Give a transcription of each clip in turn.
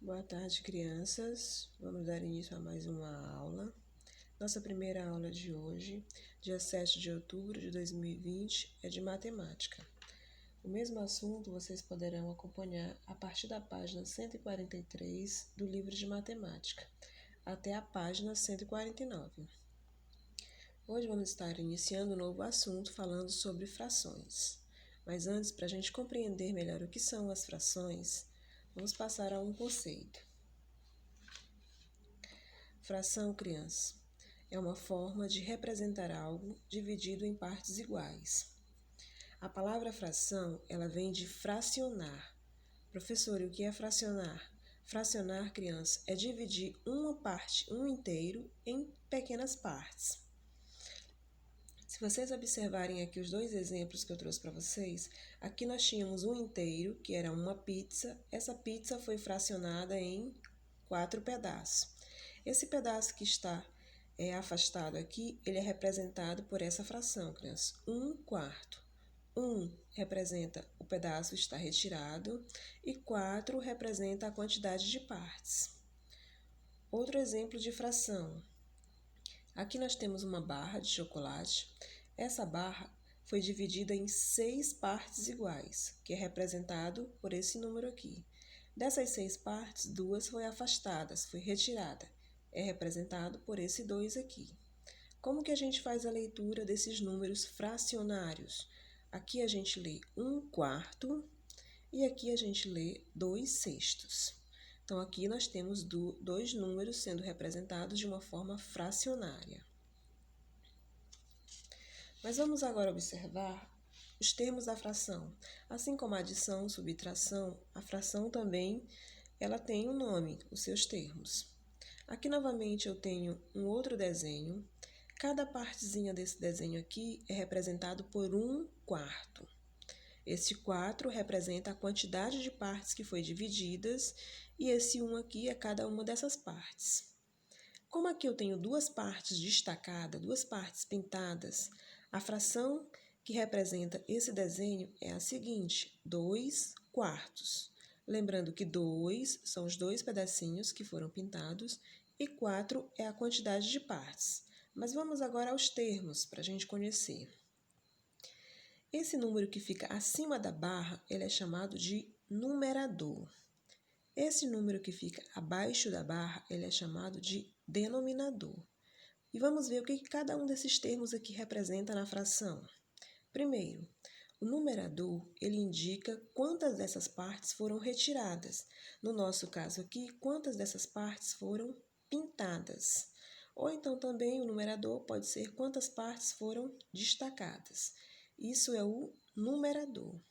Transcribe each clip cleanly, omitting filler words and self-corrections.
Boa tarde, crianças. Vamos dar início a mais uma aula. Nossa primeira aula de hoje, dia 7 de outubro de 2020, é de matemática. O mesmo assunto vocês poderão acompanhar a partir da página 143 do livro de matemática, até a página 149. Hoje vamos estar iniciando um novo assunto falando sobre frações. Mas antes, para a gente compreender melhor o que são as frações, vamos passar a um conceito. Fração, criança, é uma forma de representar algo dividido em partes iguais. A palavra fração, ela vem de fracionar. Professor, o que é fracionar? Fracionar, criança, é dividir uma parte, um inteiro, em pequenas partes. Se vocês observarem aqui os dois exemplos que eu trouxe para vocês, aqui nós tínhamos um inteiro, que era uma pizza. Essa pizza foi fracionada em 4 pedaços. Esse pedaço que está afastado aqui, ele é representado por essa fração, criança, 1/4. 1 representa o pedaço que está retirado e 4 representa a quantidade de partes. Outro exemplo de fração. Aqui nós temos uma barra de chocolate. Essa barra foi dividida em 6 partes iguais, que é representado por esse número aqui. Dessas 6 partes, 2 foi afastadas, foi retirada. É representado por esse 2 aqui. Como que a gente faz a leitura desses números fracionários? Aqui a gente lê 1/4 e aqui a gente lê 2/6. Então, aqui nós temos dois números sendo representados de uma forma fracionária. Mas vamos agora observar os termos da fração. Assim como a adição, subtração, a fração também ela tem um nome, os seus termos. Aqui novamente eu tenho um outro desenho. Cada partezinha desse desenho aqui é representado por 1/4. Esse 4 representa a quantidade de partes que foi divididas e esse 1 aqui é cada uma dessas partes. Como aqui eu tenho duas partes destacadas, duas partes pintadas, a fração que representa esse desenho é a seguinte, 2/4. Lembrando que 2 são os dois pedacinhos que foram pintados e 4 é a quantidade de partes. Mas vamos agora aos termos para a gente conhecer. Esse número que fica acima da barra, ele é chamado de numerador. Esse número que fica abaixo da barra, ele é chamado de denominador. E vamos ver o que cada um desses termos aqui representa na fração. Primeiro, o numerador, ele indica quantas dessas partes foram retiradas. No nosso caso aqui, quantas dessas partes foram pintadas. Ou então também o numerador pode ser quantas partes foram destacadas. Isso é o numerador.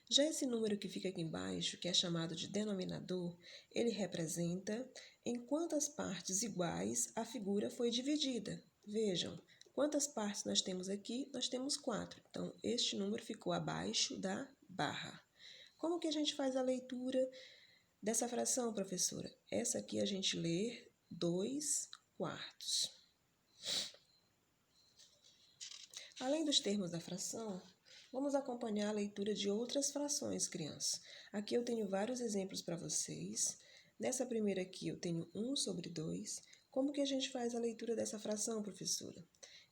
Já esse número que fica aqui embaixo, que é chamado de denominador, ele representa em quantas partes iguais a figura foi dividida. Vejam, quantas partes nós temos aqui? Nós temos 4. Então, este número ficou abaixo da barra. Como que a gente faz a leitura dessa fração, professora? Essa aqui a gente lê 2/4. Além dos termos da fração, vamos acompanhar a leitura de outras frações, crianças. Aqui eu tenho vários exemplos para vocês. Nessa primeira aqui eu tenho 1/2. Como que a gente faz a leitura dessa fração, professora?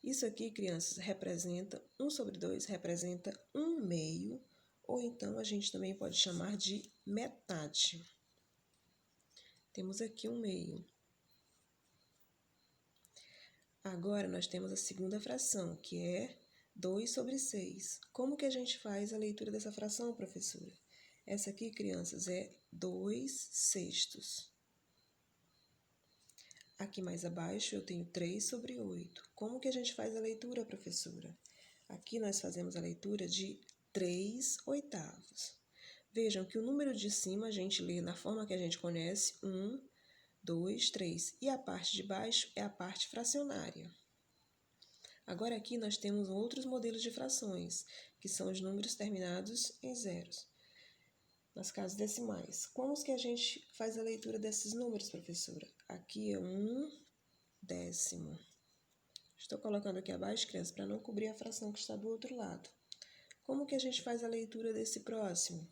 Isso aqui, crianças, representa 1/2, representa 1/2, ou então a gente também pode chamar de metade. Temos aqui 1/2. Agora, nós temos a segunda fração, que é 2/6. Como que a gente faz a leitura dessa fração, professora? Essa aqui, crianças, é 2/6. Aqui mais abaixo eu tenho 3/8. Como que a gente faz a leitura, professora? Aqui nós fazemos a leitura de 3/8. Vejam que o número de cima a gente lê na forma que a gente conhece, 1, 2, 3. E a parte de baixo é a parte fracionária. Agora aqui nós temos outros modelos de frações, que são os números terminados em zeros, nas casas decimais. Como que a gente faz a leitura desses números, professora? Aqui é 1/10. Estou colocando aqui abaixo, crianças, para não cobrir a fração que está do outro lado. Como que a gente faz a leitura desse próximo?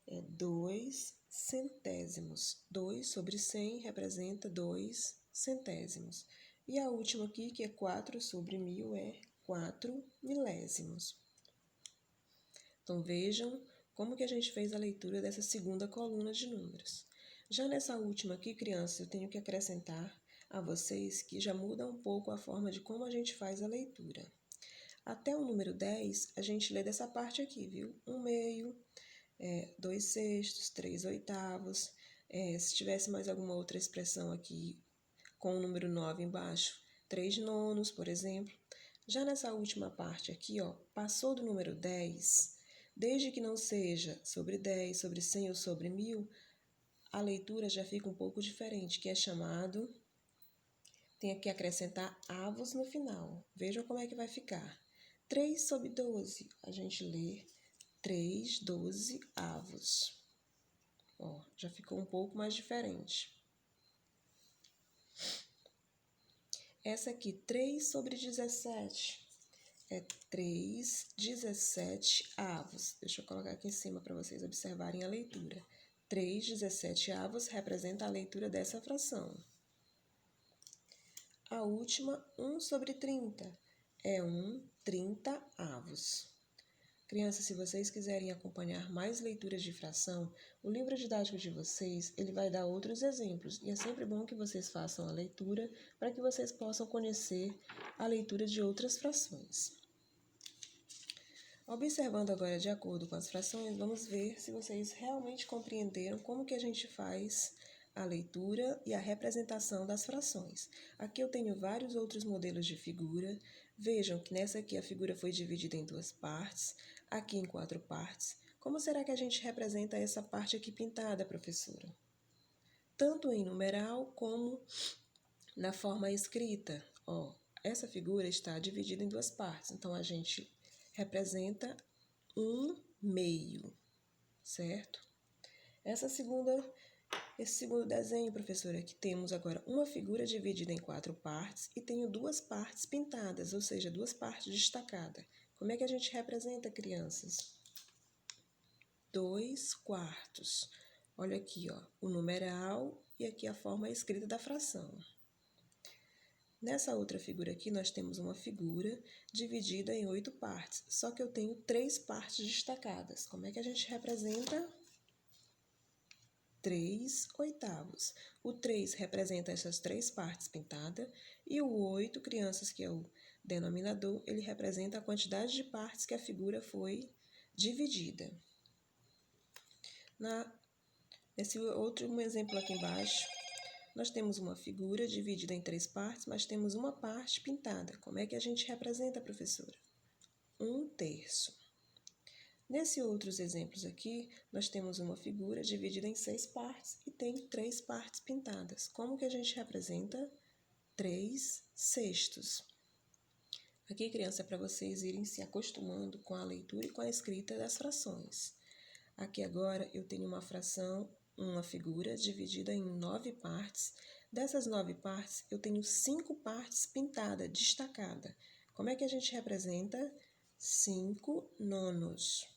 É 2 centésimos. 2 sobre 100 representa 2 centésimos. E a última aqui, que é 4 sobre 1000, é 4 milésimos. Então, vejam como que a gente fez a leitura dessa segunda coluna de números. Já nessa última aqui, crianças, eu tenho que acrescentar a vocês que já muda um pouco a forma de como a gente faz a leitura. Até o número 10, a gente lê dessa parte aqui, viu? 1/2, 2/6, 3/8. Se tivesse mais alguma outra expressão aqui com o número 9 embaixo, 3/9, por exemplo. Já nessa última parte aqui, ó, passou do número 10, desde que não seja sobre 10, sobre 100 ou sobre 1000, a leitura já fica um pouco diferente, que é chamado, tem que acrescentar avos no final. Vejam como é que vai ficar. 3 sobre 12, a gente lê 3/12 avos. Ó, já ficou um pouco mais diferente. Essa aqui, 3 sobre 17, é 3/17 avos. Deixa eu colocar aqui em cima para vocês observarem a leitura. 3/17 avos representa a leitura dessa fração. A última, 1 sobre 30, é 1/30 avos. Crianças, se vocês quiserem acompanhar mais leituras de fração, o livro didático de vocês, ele vai dar outros exemplos. E é sempre bom que vocês façam a leitura para que vocês possam conhecer a leitura de outras frações. Observando agora de acordo com as frações, vamos ver se vocês realmente compreenderam como que a gente faz a leitura e a representação das frações. Aqui eu tenho vários outros modelos de figura. Vejam que nessa aqui a figura foi dividida em 2 partes, aqui em 4 partes. Como será que a gente representa essa parte aqui pintada, professora? Tanto em numeral como na forma escrita. Ó, essa figura está dividida em 2 partes, então a gente representa 1/2, certo? Esse segundo desenho, professora, aqui temos agora uma figura dividida em 4 partes e tenho 2 partes pintadas, ou seja, 2 partes destacadas. Como é que a gente representa, crianças? 2/4. Olha aqui, ó, o numeral e aqui a forma escrita da fração. Nessa outra figura aqui, nós temos uma figura dividida em 8 partes, só que eu tenho 3 partes destacadas. Como é que a gente representa? 3/8. O 3 representa essas 3 partes pintadas e o 8, crianças, que é o denominador, ele representa a quantidade de partes que a figura foi dividida. Nesse outro exemplo aqui embaixo, nós temos uma figura dividida em 3 partes, mas temos uma parte pintada. Como é que a gente representa, professora? 1/3. Nesses outros exemplos aqui, nós temos uma figura dividida em 6 partes e tem 3 partes pintadas. Como que a gente representa? 3/6. Aqui, criança, é para vocês irem se acostumando com a leitura e com a escrita das frações. Aqui agora eu tenho uma fração, uma figura dividida em 9 partes. Dessas 9 partes, eu tenho 5 partes pintadas, destacadas. Como é que a gente representa? 5/9.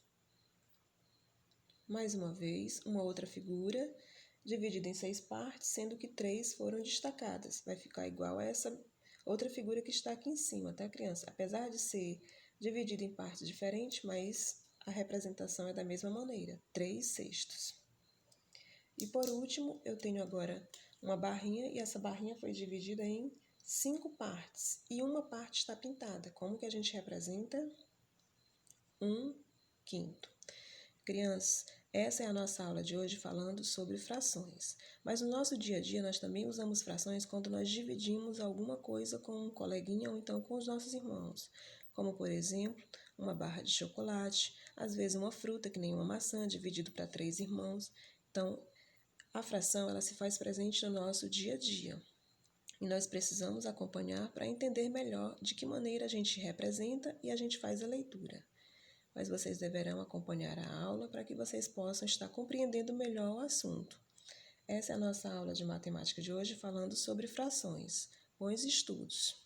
Mais uma vez, uma outra figura dividida em 6 partes, sendo que 3 foram destacadas. Vai ficar igual a essa outra figura que está aqui em cima, tá, criança? Apesar de ser dividida em partes diferentes, mas a representação é da mesma maneira, 3/6. E por último, eu tenho agora uma barrinha e essa barrinha foi dividida em 5 partes e uma parte está pintada. Como que a gente representa? 1/5. Crianças, essa é a nossa aula de hoje falando sobre frações. Mas no nosso dia a dia nós também usamos frações quando nós dividimos alguma coisa com um coleguinha ou então com os nossos irmãos. Como, por exemplo, uma barra de chocolate, às vezes uma fruta, que nem uma maçã, dividido para 3 irmãos. Então, a fração ela se faz presente no nosso dia a dia. E nós precisamos acompanhar para entender melhor de que maneira a gente representa e a gente faz a leitura. Mas vocês deverão acompanhar a aula para que vocês possam estar compreendendo melhor o assunto. Essa é a nossa aula de matemática de hoje falando sobre frações. Bons estudos!